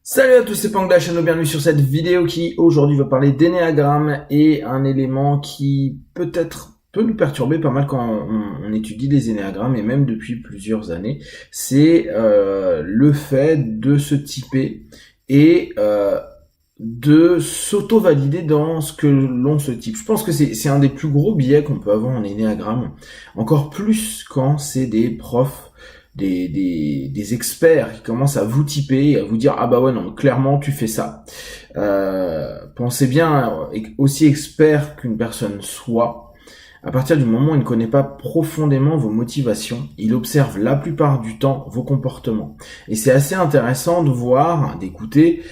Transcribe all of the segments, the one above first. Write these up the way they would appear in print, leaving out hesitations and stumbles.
Salut à tous, c'est Pangdash, bienvenue sur cette vidéo qui aujourd'hui va parler d'énéagramme et un élément qui peut-être peut nous perturber pas mal quand on étudie les énéagrammes et même depuis plusieurs années, c'est le fait de se typer et de s'auto-valider dans ce que l'on se type. Je pense que c'est un des plus gros biais qu'on peut avoir en énéagramme, encore plus quand c'est des profs, des experts qui commencent à vous typer et à vous dire ah bah ouais non clairement tu fais ça. Pensez bien, aussi expert qu'une personne soit, à partir du moment où il ne connaît pas profondément vos motivations, il observe la plupart du temps vos comportements. Et c'est assez intéressant de voir, d'écouter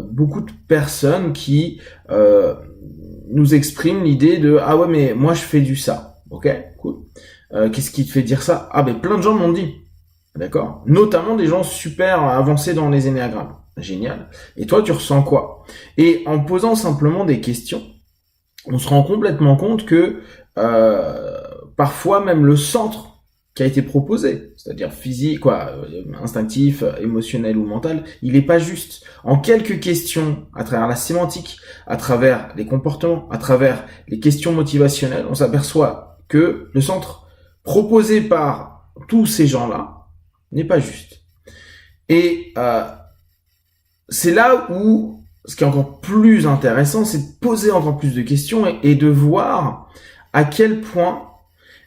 beaucoup de personnes qui nous expriment l'idée de ah ouais mais moi je fais du ça, ok cool. Qu'est-ce qui te fait dire ça? Ah ben plein de gens m'ont dit, d'accord? Notamment des gens super avancés dans les énéagrammes. Génial. Et toi, tu ressens quoi? Et en posant simplement des questions, on se rend complètement compte que parfois même le centre qui a été proposé, c'est-à-dire physique, instinctif, émotionnel ou mental, il n'est pas juste. En quelques questions, à travers la sémantique, à travers les comportements, à travers les questions motivationnelles, on s'aperçoit que le centre proposé par tous ces gens-là n'est pas juste. Et c'est là où ce qui est encore plus intéressant, c'est de poser encore plus de questions et de voir à quel point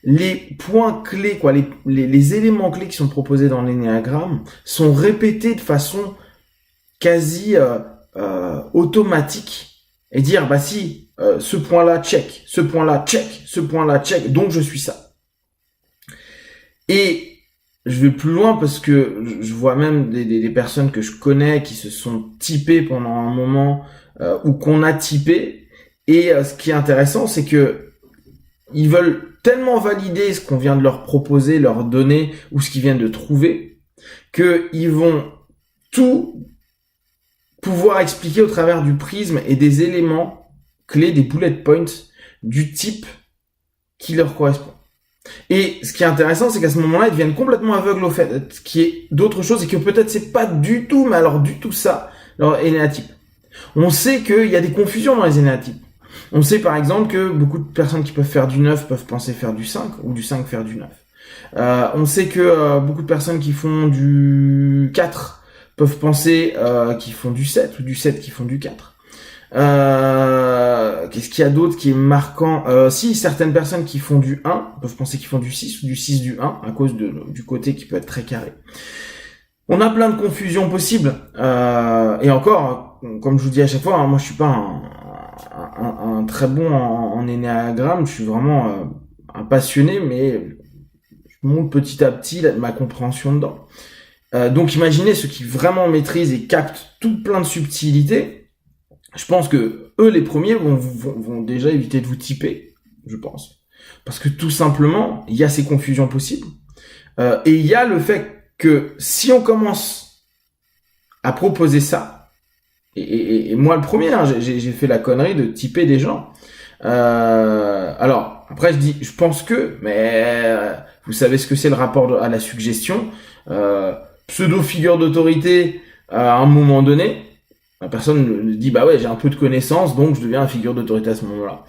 les points clés, les éléments clés qui sont proposés dans l'énéagramme sont répétés de façon quasi automatique et dire bah si ce point-là check, ce point-là check, ce point-là check, donc je suis ça. Et je vais plus loin parce que je vois même des personnes que je connais qui se sont typées pendant un moment ou qu'on a typé. Et ce qui est intéressant, c'est que ils veulent tellement valider ce qu'on vient de leur proposer, leur donner ou ce qu'ils viennent de trouver, qu'ils vont tout pouvoir expliquer au travers du prisme et des éléments clés, des bullet points du type qui leur correspond. Et ce qui est intéressant, c'est qu'à ce moment-là, ils deviennent complètement aveugles au fait qu'il y ait d'autres choses et que peut-être c'est pas du tout, mais alors du tout ça, leur énéatype. On sait qu'il y a des confusions dans les énéatypes. On sait par exemple que beaucoup de personnes qui peuvent faire du 9 peuvent penser faire du 5 ou du 5 faire du 9. On sait que beaucoup de personnes qui font du 4 peuvent penser qu'ils font du 7 ou du 7 qui font du 4. Qu'est-ce qu'il y a d'autre qui est marquant? Si certaines personnes qui font du 1 peuvent penser qu'ils font du 6 ou du 6 du 1 à cause du côté qui peut être très carré. On a plein de confusions possibles. Et encore, comme je vous dis à chaque fois, hein, moi je suis pas un très bon en énéagramme, je suis vraiment un passionné, mais je monte petit à petit ma compréhension dedans. Donc imaginez ceux qui vraiment maîtrisent et captent tout plein de subtilités. Je pense que eux, les premiers, vont déjà éviter de vous typer, je pense. Parce que tout simplement, il y a ces confusions possibles. Et il y a le fait que si on commence à proposer ça, et moi le premier, hein, j'ai fait la connerie de typer des gens. Alors, après je pense que, mais vous savez ce que c'est le rapport à la suggestion. Pseudo-figure d'autorité à un moment donné, la personne dit bah ouais j'ai un peu de connaissances donc je deviens une figure d'autorité à ce moment-là.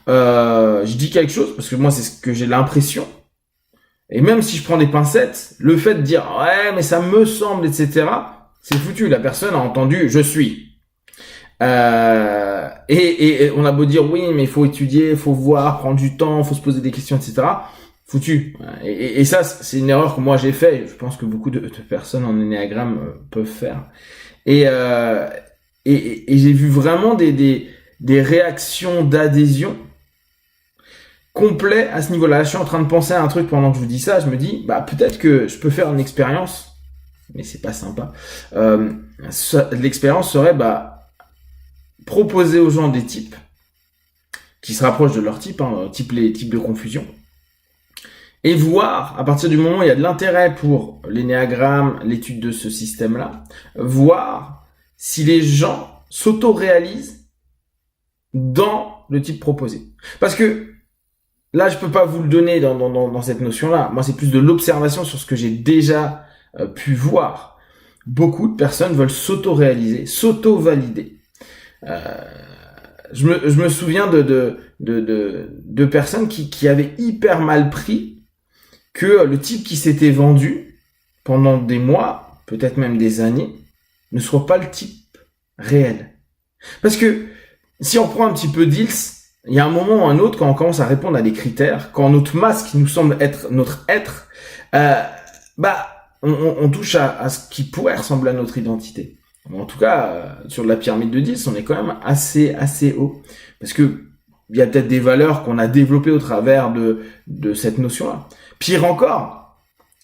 Je dis quelque chose parce que moi c'est ce que j'ai l'impression. Et même si je prends des pincettes, le fait de dire ouais mais ça me semble etc. C'est foutu. La personne a entendu je suis. Et on a beau dire oui mais il faut étudier, il faut voir, prendre du temps, il faut se poser des questions etc. Foutu. Et ça c'est une erreur que moi j'ai fait. Je pense que beaucoup de personnes en énéagramme peuvent faire. Et j'ai vu vraiment des réactions d'adhésion complètes à ce niveau-là. Là, je suis en train de penser à un truc pendant que je vous dis ça. Je me dis, bah peut-être que je peux faire une expérience, mais c'est pas sympa. L'expérience serait, bah, proposer aux gens des types qui se rapprochent de leur type, hein, les types de confusion, et voir, à partir du moment où il y a de l'intérêt pour l'énéagramme, l'étude de ce système-là, voir si les gens s'auto-réalisent dans le type proposé. Parce que là, je peux pas vous le donner dans cette notion-là. Moi, c'est plus de l'observation sur ce que j'ai déjà pu voir. beaucoup de personnes veulent s'auto-réaliser, s'auto-valider. Je me souviens de personnes qui avaient hyper mal pris que le type qui s'était vendu pendant des mois, peut-être même des années, ne soit pas le type réel. Parce que si on reprend un petit peu d'Ils, il y a un moment ou un autre, quand on commence à répondre à des critères, quand notre masque nous semble être notre être, on touche à ce qui pourrait ressembler à notre identité. En tout cas, sur la pyramide de 10, on est quand même assez haut. Parce que il y a peut-être des valeurs qu'on a développées au travers de cette notion-là. Pire encore,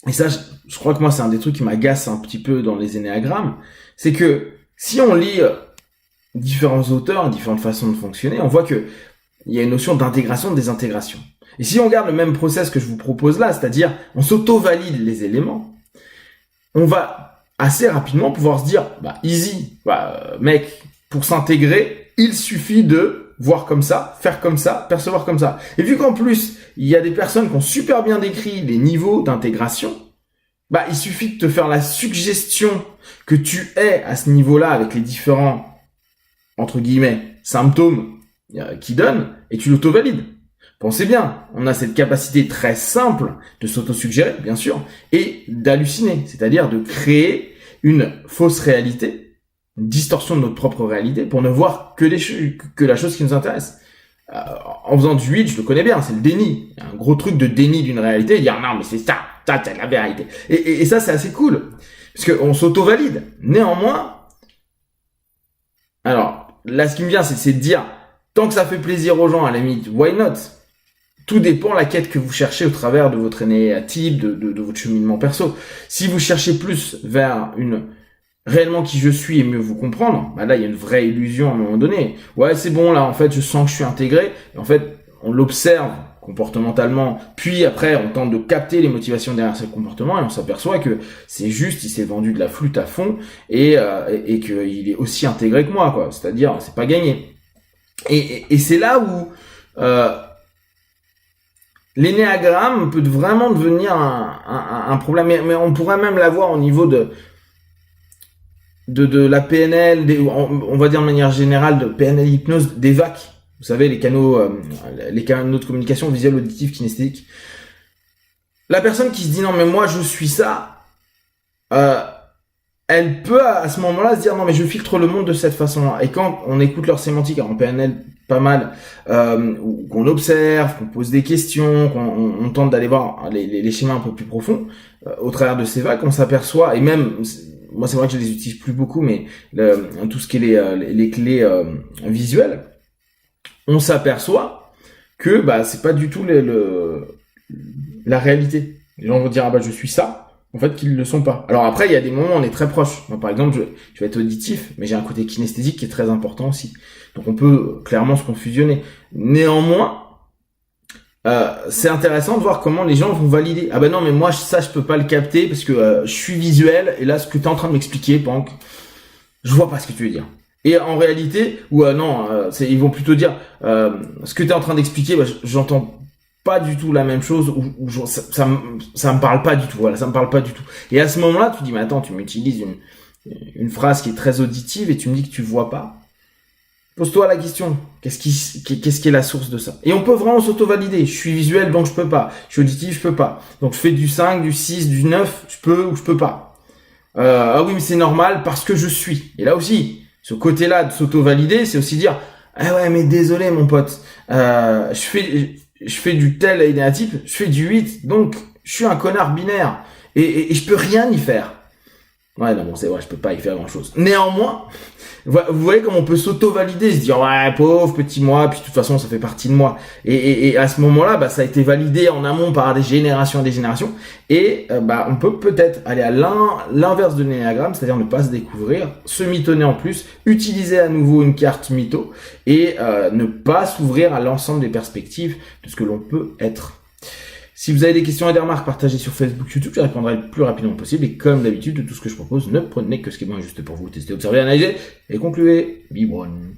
et ça, je crois que moi, c'est un des trucs qui m'agace un petit peu dans les énéagrammes, c'est que si on lit différents auteurs, différentes façons de fonctionner, on voit que il y a une notion d'intégration, de désintégration. Et si on regarde le même process que je vous propose là, c'est-à-dire on s'auto-valide les éléments, on va assez rapidement pouvoir se dire, easy, mec, pour s'intégrer, il suffit de voir comme ça, faire comme ça, percevoir comme ça. Et vu qu'en plus, il y a des personnes qui ont super bien décrit les niveaux d'intégration, il suffit de te faire la suggestion que tu es à ce niveau-là avec les différents, entre guillemets, symptômes qui donnent, et tu l'auto-valides. Pensez bien, on a cette capacité très simple de s'auto-suggérer, bien sûr, et d'halluciner, c'est-à-dire de créer une fausse réalité, une distorsion de notre propre réalité, pour ne voir que la chose qui nous intéresse. En faisant du 8, je le connais bien, c'est le déni. Il y a un gros truc de déni d'une réalité, dire non mais c'est ça c'est la vérité. Et ça c'est assez cool, parce qu'on s'auto-valide. Néanmoins, alors là ce qui me vient c'est de dire, tant que ça fait plaisir aux gens, à la limite, why not? Tout dépend de la quête que vous cherchez au travers de votre énéatype, de votre cheminement perso. Si vous cherchez plus vers une réellement qui je suis et mieux vous comprendre, là il y a une vraie illusion à un moment donné. Ouais c'est bon là en fait je sens que je suis intégré. Et en fait on l'observe comportementalement, puis après on tente de capter les motivations derrière ce comportement et on s'aperçoit que c'est juste il s'est vendu de la flûte à fond et qu'il est aussi intégré que moi quoi. C'est-à-dire c'est pas gagné. Et c'est là où l'énéagramme peut vraiment devenir un problème, mais on pourrait même l'avoir au niveau de la PNL, on va dire de manière générale, de PNL hypnose, des VAC. Vous savez, les canaux de communication visuelle, auditive, kinesthésique. La personne qui se dit non mais moi je suis ça, elle peut à ce moment-là se dire non mais je filtre le monde de cette façon-là. Et quand on écoute leur sémantique en PNL pas mal, qu'on observe, qu'on pose des questions, qu'on tente d'aller voir les schémas un peu plus profonds, au travers de ces vagues, on s'aperçoit, et même, moi c'est vrai que je les utilise plus beaucoup, mais tout ce qui est les clés visuelles, on s'aperçoit que c'est pas du tout la réalité. Les gens vont dire je suis ça. En fait, qu'ils ne le sont pas. Alors après, il y a des moments où on est très proche. Moi, par exemple, je vais être auditif, mais j'ai un côté kinesthésique qui est très important aussi. Donc on peut clairement se confusionner. Néanmoins, c'est intéressant de voir comment les gens vont valider. Ah non, mais moi, ça, je peux pas le capter parce que je suis visuel, et là, ce que tu es en train de m'expliquer, Pank, je vois pas ce que tu veux dire. Et en réalité, ils vont plutôt dire, ce que tu es en train d'expliquer, j'entends pas du tout la même chose, ça me parle pas du tout, ça me parle pas du tout. Et à ce moment-là, tu dis, mais attends, tu m'utilises une phrase qui est très auditive et tu me dis que tu vois pas. Pose-toi la question, qu'est-ce qui est la source de ça? Et on peut vraiment s'auto-valider. Je suis visuel, donc je peux pas. Je suis auditif, je peux pas. Donc je fais du 5, du 6, du 9, je peux ou je peux pas. Oui, mais c'est normal parce que je suis. Et là aussi, ce côté-là de s'auto-valider, c'est aussi dire, ah ouais, mais désolé mon pote, je fais du tel énéatype, je fais du 8, donc je suis un connard binaire. Et je peux rien y faire. Ouais, non, bon, c'est vrai, je peux pas y faire grand chose. Néanmoins, vous voyez comment on peut s'auto-valider, se dire, ouais, pauvre petit moi, puis de toute façon, ça fait partie de moi. Et à ce moment-là, ça a été validé en amont par des générations et des générations. Et, on peut peut-être aller à l'inverse de l'énéagramme, c'est-à-dire ne pas se découvrir, se mitonner en plus, utiliser à nouveau une carte mytho, et ne pas s'ouvrir à l'ensemble des perspectives de ce que l'on peut être. Si vous avez des questions et des remarques, partagez sur Facebook, YouTube, je répondrai le plus rapidement possible. Et comme d'habitude, de tout ce que je propose, ne prenez que ce qui est bon et juste pour vous. Testez, observez, analysez et concluez. Be one.